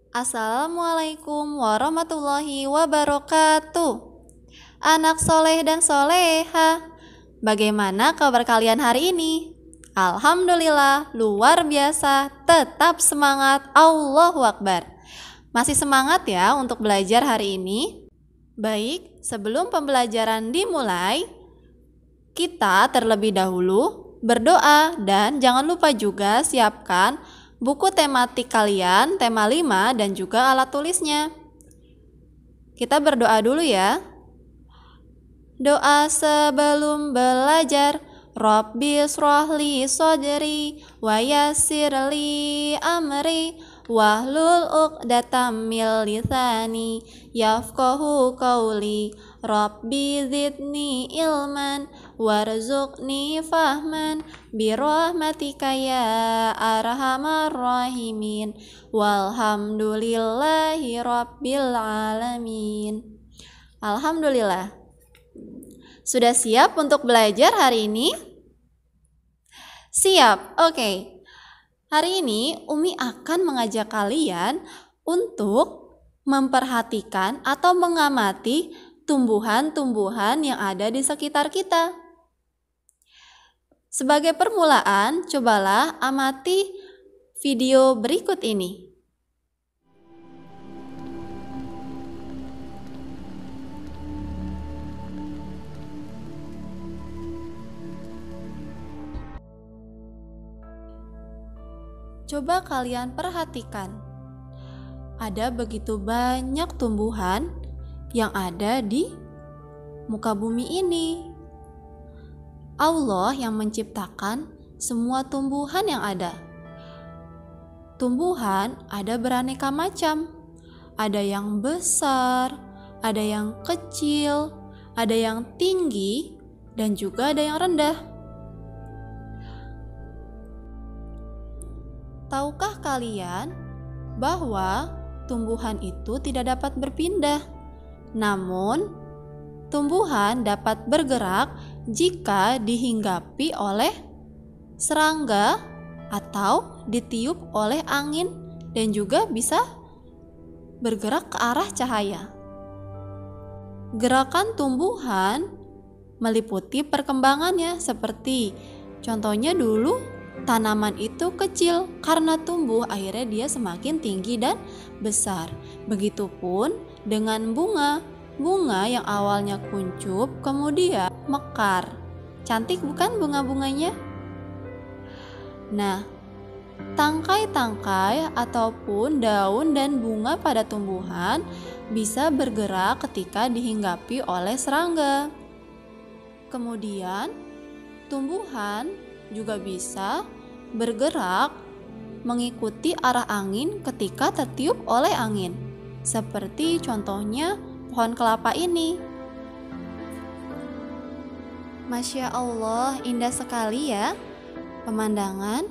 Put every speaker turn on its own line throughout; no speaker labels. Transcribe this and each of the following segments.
Assalamualaikum warahmatullahi wabarakatuh. Anak soleh dan soleha, bagaimana kabar kalian hari ini? Alhamdulillah, luar biasa, tetap semangat, Allahu Akbar. Masih semangat ya untuk belajar hari ini? Baik, sebelum pembelajaran dimulai, kita terlebih dahulu berdoa dan jangan lupa juga siapkan buku tematik kalian, tema 5 dan juga alat tulisnya. Kita berdoa dulu ya. Doa sebelum belajar. Rabbi shrahli sodri wa yassirli amri wahlul uqdatam min lisani yafqahu qawli. Rabbi zidni ilman warzuqni fahman birahmatika ya arhamar rahimin walhamdulillahi rabbil alamin. Alhamdulillah. Sudah siap untuk belajar hari ini? Siap, oke. Hari ini Umi akan mengajak kalian untuk memperhatikan atau mengamati tumbuhan-tumbuhan yang ada di sekitar kita. Sebagai permulaan, cobalah amati video berikut ini. Coba kalian perhatikan, ada begitu banyak tumbuhan yang ada di muka bumi ini. Allah yang menciptakan semua tumbuhan yang ada. Tumbuhan ada beraneka macam. Ada yang besar, ada yang kecil, ada yang tinggi, dan juga ada yang rendah. Tahukah kalian bahwa tumbuhan itu tidak dapat berpindah? Namun, tumbuhan dapat bergerak jika dihinggapi oleh serangga atau ditiup oleh angin dan juga bisa bergerak ke arah cahaya. Gerakan tumbuhan meliputi perkembangannya seperti contohnya dulu tanaman itu kecil, karena tumbuh akhirnya dia semakin tinggi dan besar. Begitupun dengan bunga. Bunga yang awalnya kuncup kemudian mekar. Cantik bukan bunga-bunganya? Nah, tangkai-tangkai ataupun daun dan bunga pada tumbuhan bisa bergerak ketika dihinggapi oleh serangga. Kemudian, tumbuhan juga bisa bergerak mengikuti arah angin ketika tertiup oleh angin. Seperti contohnya pohon kelapa ini. Masya Allah, indah sekali ya pemandangan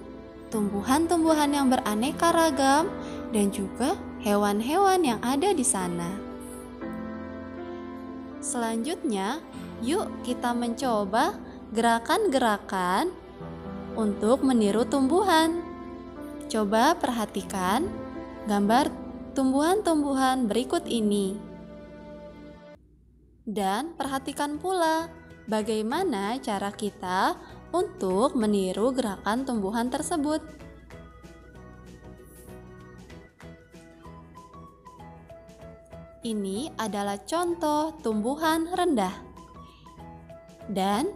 tumbuhan-tumbuhan yang beraneka ragam dan juga hewan-hewan yang ada di sana. Selanjutnya, yuk kita mencoba gerakan-gerakan untuk meniru tumbuhan. Coba perhatikan gambar tumbuhan-tumbuhan berikut ini. Dan perhatikan pula bagaimana cara kita untuk meniru gerakan tumbuhan tersebut. Ini adalah contoh tumbuhan rendah. Dan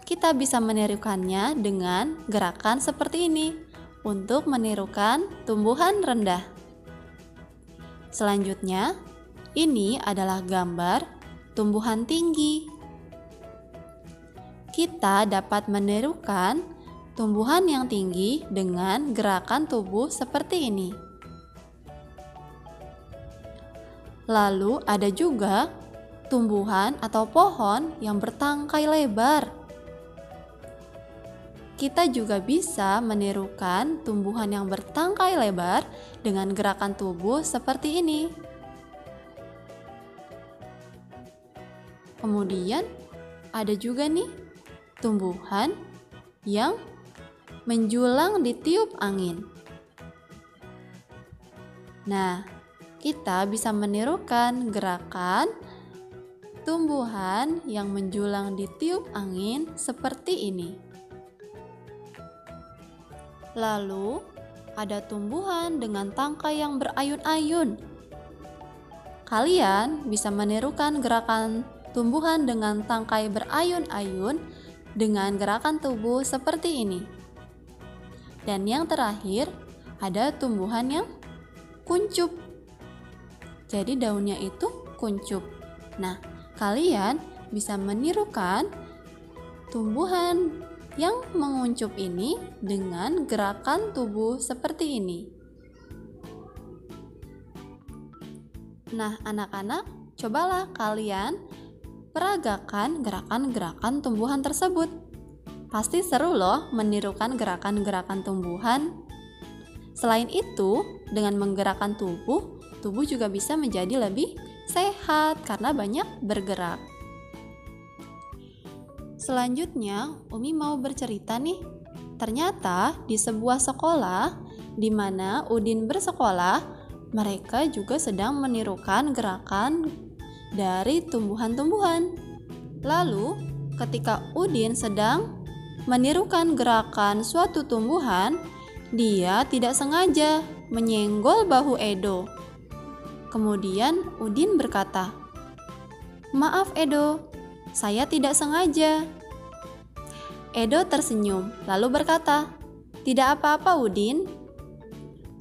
kita bisa menirukannya dengan gerakan seperti ini untuk menirukan tumbuhan rendah. Selanjutnya, ini adalah gambar tumbuhan tinggi. Kita dapat menirukan tumbuhan yang tinggi dengan gerakan tubuh seperti ini. Lalu ada juga tumbuhan atau pohon yang bertangkai lebar. Kita juga bisa menirukan tumbuhan yang bertangkai lebar dengan gerakan tubuh seperti ini. Kemudian ada juga nih tumbuhan yang menjulang ditiup angin. Nah, kita bisa menirukan gerakan tumbuhan yang menjulang di tiup angin seperti ini. Lalu, ada tumbuhan dengan tangkai yang berayun-ayun. Kalian bisa menirukan gerakan tumbuhan dengan tangkai berayun-ayun dengan gerakan tubuh seperti ini. Dan yang terakhir, ada tumbuhan yang kuncup. Jadi daunnya itu kuncup. Nah, kalian bisa menirukan tumbuhan yang menguncup ini dengan gerakan tubuh seperti ini. Nah, anak-anak, cobalah kalian peragakan gerakan-gerakan tumbuhan tersebut. Pasti seru loh menirukan gerakan-gerakan tumbuhan. Selain itu, dengan menggerakkan tubuh juga bisa menjadi lebih sehat karena banyak bergerak. Selanjutnya, Umi mau bercerita nih. Ternyata di sebuah sekolah di mana Udin bersekolah, mereka juga sedang menirukan gerakan dari tumbuhan-tumbuhan. Lalu, ketika Udin sedang menirukan gerakan suatu tumbuhan, dia tidak sengaja menyenggol bahu Edo. Kemudian Udin berkata, "Maaf Edo, saya tidak sengaja." Edo tersenyum lalu berkata, "Tidak apa-apa Udin."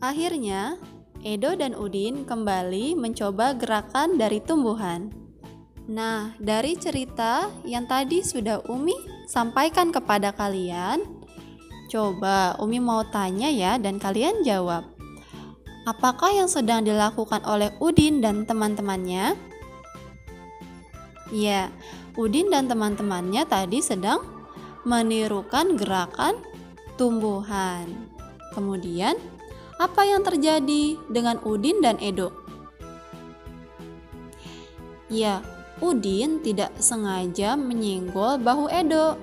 Akhirnya, Edo dan Udin kembali mencoba gerakan dari tumbuhan. Nah, dari cerita yang tadi sudah Umi sampaikan kepada kalian, coba Umi mau tanya ya dan kalian jawab. Apakah yang sedang dilakukan oleh Udin dan teman-temannya? Ya, Udin dan teman-temannya tadi sedang menirukan gerakan tumbuhan. Kemudian, apa yang terjadi dengan Udin dan Edo? Ya, Udin tidak sengaja menyenggol bahu Edo.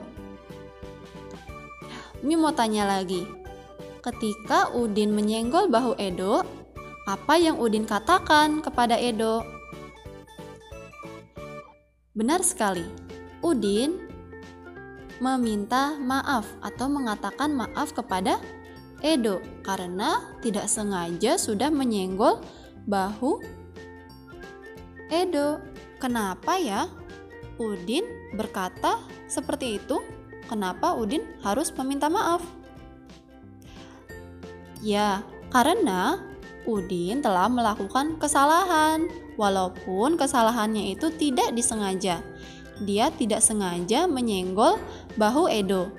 Umi mau tanya lagi. Ketika Udin menyenggol bahu Edo, apa yang Udin katakan kepada Edo? Benar sekali, Udin meminta maaf atau mengatakan maaf kepada Edo karena tidak sengaja sudah menyenggol bahu Edo. Kenapa ya Udin berkata seperti itu? Kenapa Udin harus meminta maaf? Ya, karena Udin telah melakukan kesalahan, walaupun kesalahannya itu tidak disengaja. Dia tidak sengaja menyenggol bahu Edo.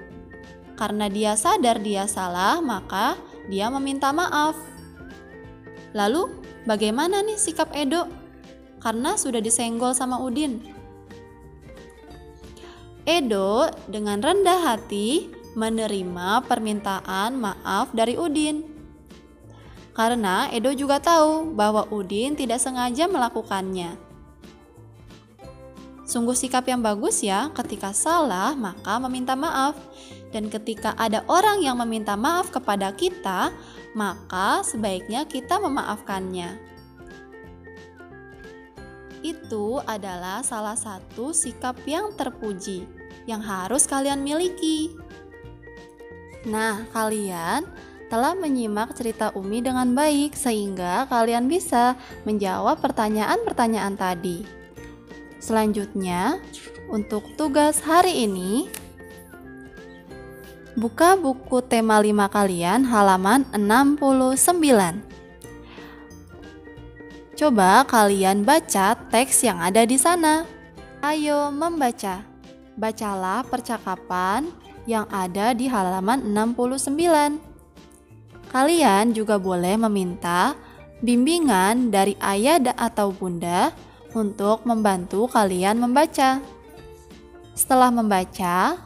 Karena dia sadar dia salah, maka dia meminta maaf. Lalu, bagaimana nih sikap Edo? Karena sudah disenggol sama Udin. Edo dengan rendah hati menerima permintaan maaf dari Udin. Karena Edo juga tahu bahwa Udin tidak sengaja melakukannya. Sungguh sikap yang bagus ya, ketika salah maka meminta maaf. Dan ketika ada orang yang meminta maaf kepada kita, maka sebaiknya kita memaafkannya. Itu adalah salah satu sikap yang terpuji, yang harus kalian miliki. Nah, kalian telah menyimak cerita Umi dengan baik sehingga kalian bisa menjawab pertanyaan-pertanyaan tadi. Selanjutnya, untuk tugas hari ini, buka buku tema 5 kalian halaman 69. Coba kalian baca teks yang ada di sana. Ayo membaca. Bacalah percakapan yang ada di halaman 69. Kalian juga boleh meminta bimbingan dari ayah atau bunda untuk membantu kalian membaca. Setelah membaca,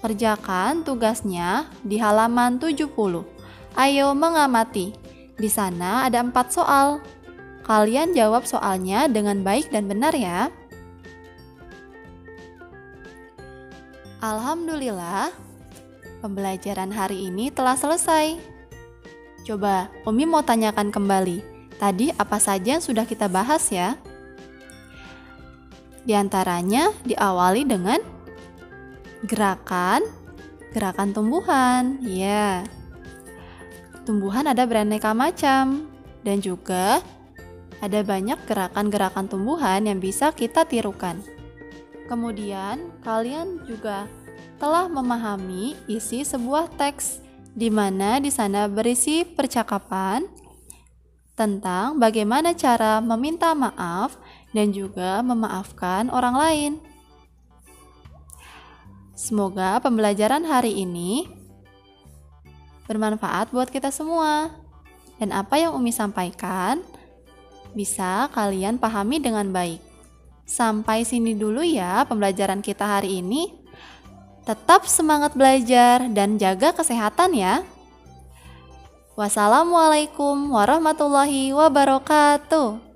kerjakan tugasnya di halaman 70. Ayo mengamati. Di sana ada 4 soal. Kalian jawab soalnya dengan baik dan benar ya. Alhamdulillah, pembelajaran hari ini telah selesai. Coba, Umi mau tanyakan kembali. Tadi apa saja yang sudah kita bahas ya? Di antaranya diawali dengan gerakan tumbuhan. Ya. Tumbuhan ada beraneka macam dan juga ada banyak gerakan-gerakan tumbuhan yang bisa kita tirukan. Kemudian, kalian juga telah memahami isi sebuah teks di mana di sana berisi percakapan tentang bagaimana cara meminta maaf dan juga memaafkan orang lain. Semoga pembelajaran hari ini bermanfaat buat kita semua. Dan apa yang Umi sampaikan bisa kalian pahami dengan baik. Sampai sini dulu ya pembelajaran kita hari ini. Tetap semangat belajar dan jaga kesehatan ya. Wassalamualaikum warahmatullahi wabarakatuh.